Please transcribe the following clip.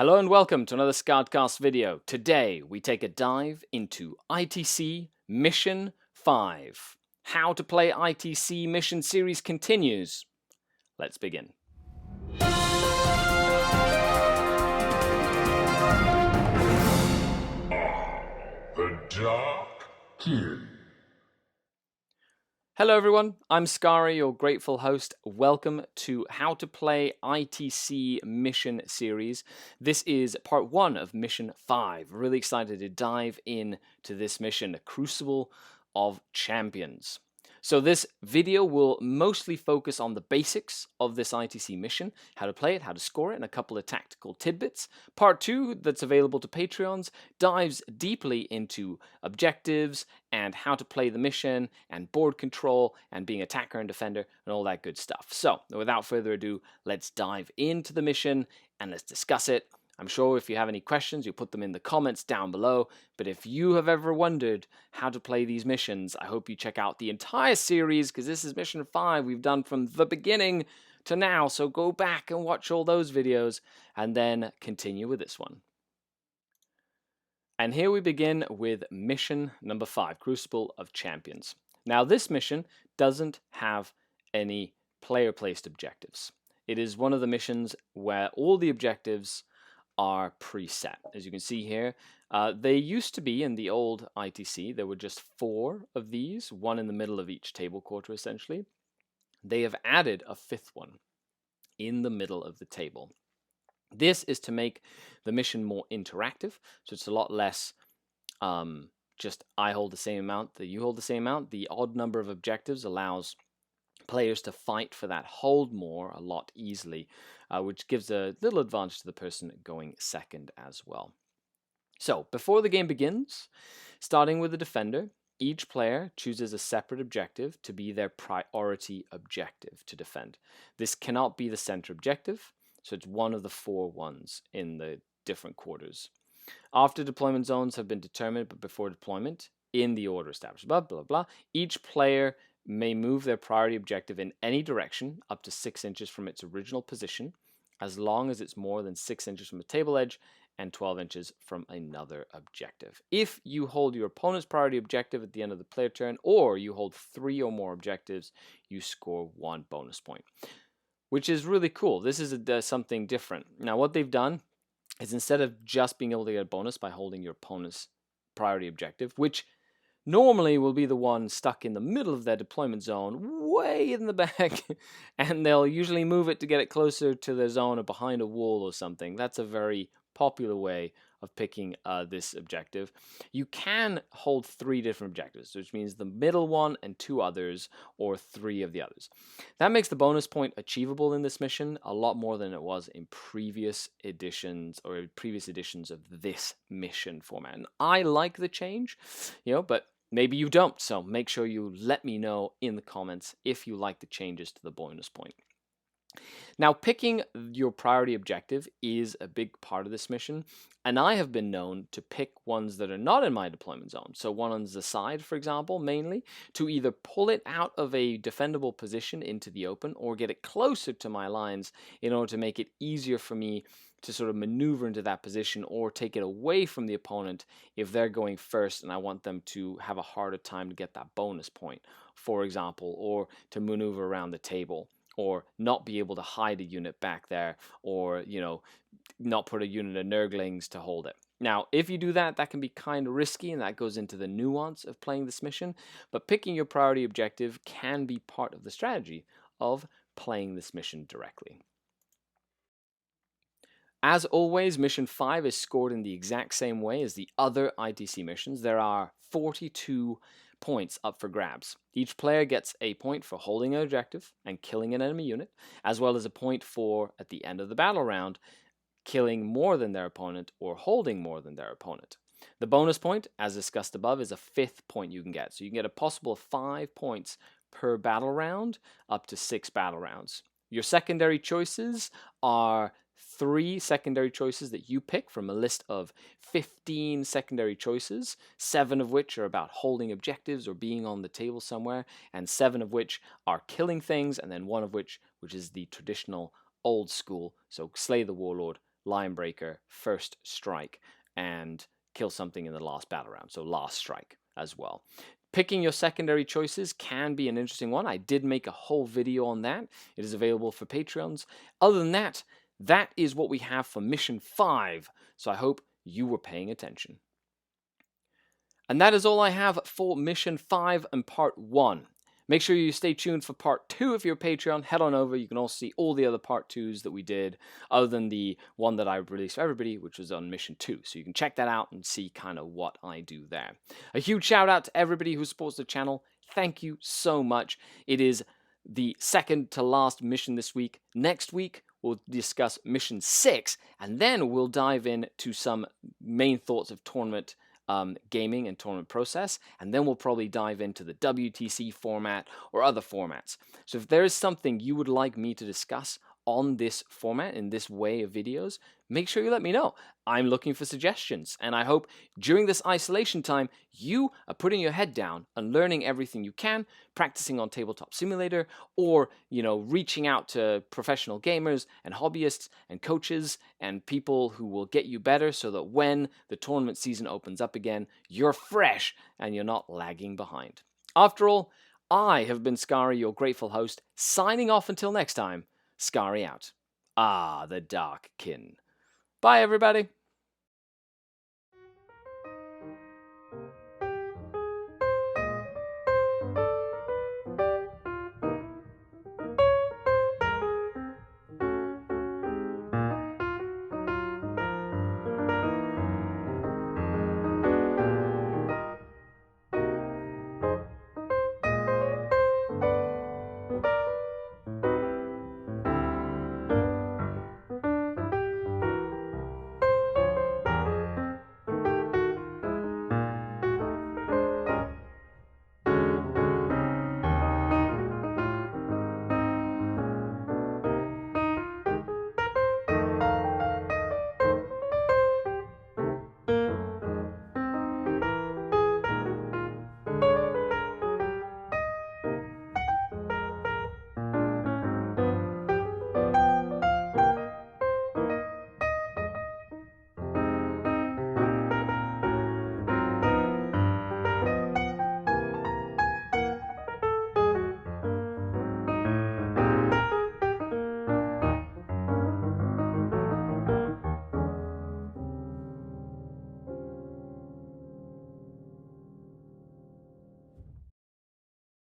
Hello and welcome to another SkaredCast video. Today we take a dive into ITC Mission 5. How to play ITC Mission series continues. Let's begin. The Dark King. Hello everyone, I'm Skari, your grateful host. Welcome to How to Play ITC Mission series. This is part 1 of Mission 5. Really excited to dive in to this mission, the Crucible of Champions. So this video will mostly focus on the basics of this ITC mission, how to play it, how to score it, and a couple of tactical tidbits. Part 2, that's available to Patreons, dives deeply into objectives and how to play the mission and board control and being attacker and defender and all that good stuff. So without further ado, let's dive into the mission and let's discuss it. I'm sure if you have any questions, you put them in the comments down below. But if you have ever wondered how to play these missions, I hope you check out the entire series, because this is Mission 5 we've done from the beginning to now. So go back and watch all those videos and then continue with this one. And here we begin with mission number 5, Crucible of Champions. Now this mission doesn't have any player-placed objectives. It is one of the missions where all the objectives are preset. As you can see here, they used to be in the old ITC. There were just 4 of these, one in the middle of each table quarter essentially. They have added a 5th one in the middle of the table. This is to make the mission more interactive, so it's a lot less just I hold the same amount, that you hold the same amount. The odd number of objectives allows players to fight for that hold more a lot easily, which gives a little advantage to the person going second as well. So before the game begins, starting with the defender, each player chooses a separate objective to be their priority objective to defend. This cannot be the center objective, so it's one of the 4 ones in the different quarters. After deployment zones have been determined, but before deployment, in the order established, blah, blah, blah, each player may move their priority objective in any direction up to 6 inches from its original position, as long as it's more than 6 inches from a table edge and 12 inches from another objective. If you hold your opponent's priority objective at the end of the player turn, or you hold 3 or more objectives, you score 1 bonus point, which is really cool. This is something different. Now what they've done is, instead of just being able to get a bonus by holding your opponent's priority objective, which normally will be the one stuck in the middle of their deployment zone, way in the back, and they'll usually move it to get it closer to their zone or behind a wall or something. That's a very popular way of picking this objective. You can hold 3 different objectives, which means the middle one and 2 others, or 3 of the others. That makes the bonus point achievable in this mission a lot more than it was in previous editions of this mission format. And I like the change, but maybe you don't, so make sure you let me know in the comments if you like the changes to the bonus point. Now, picking your priority objective is a big part of this mission, and I have been known to pick ones that are not in my deployment zone. So one on the side, for example, mainly, to either pull it out of a defendable position into the open or get it closer to my lines in order to make it easier for me to sort of maneuver into that position, or take it away from the opponent if they're going first and I want them to have a harder time to get that bonus point, for example, or to maneuver around the table, or not be able to hide a unit back there, or not put a unit of Nurglings to hold it. Now, if you do that, that can be kind of risky, and that goes into the nuance of playing this mission, but picking your priority objective can be part of the strategy of playing this mission directly. As always, Mission 5 is scored in the exact same way as the other ITC missions. There are 42 points up for grabs. Each player gets a point for holding an objective and killing an enemy unit, as well as a point for, at the end of the battle round, killing more than their opponent or holding more than their opponent. The bonus point, as discussed above, is a 5th point you can get. So you can get a possible 5 points per battle round, up to 6 battle rounds. Your secondary choices are 3 secondary choices that you pick from a list of 15 secondary choices, 7 of which are about holding objectives or being on the table somewhere, and 7 of which are killing things, and then 1 of which is the traditional old school, so slay the warlord, Lionbreaker, First Strike, and kill something in the last battle round, so Last Strike as well. Picking your secondary choices can be an interesting one. I did make a whole video on that. It is available for Patreons. Other than that, that is what we have for Mission 5, so I hope you were paying attention. And that is all I have for Mission 5 and Part 1. Make sure you stay tuned for Part 2 if you're a Patreon. Head on over. You can also see all the other Part 2s that we did, other than the one that I released for everybody, which was on Mission 2. So you can check that out and see kind of what I do there. A huge shout out to everybody who supports the channel. Thank you so much. It is the second to last mission this week. Next week, we'll discuss Mission 6, and then we'll dive into some main thoughts of tournament gaming and tournament process, and then we'll probably dive into the WTC format or other formats. So if there is something you would like me to discuss on this format, in this way of videos, make sure you let me know. I'm looking for suggestions, and I hope during this isolation time, you are putting your head down and learning everything you can, practicing on Tabletop Simulator, or, reaching out to professional gamers and hobbyists and coaches and people who will get you better so that when the tournament season opens up again, you're fresh and you're not lagging behind. After all, I have been Skari, your grateful host, signing off until next time. Skari out. The Dark Kin. Bye, everybody.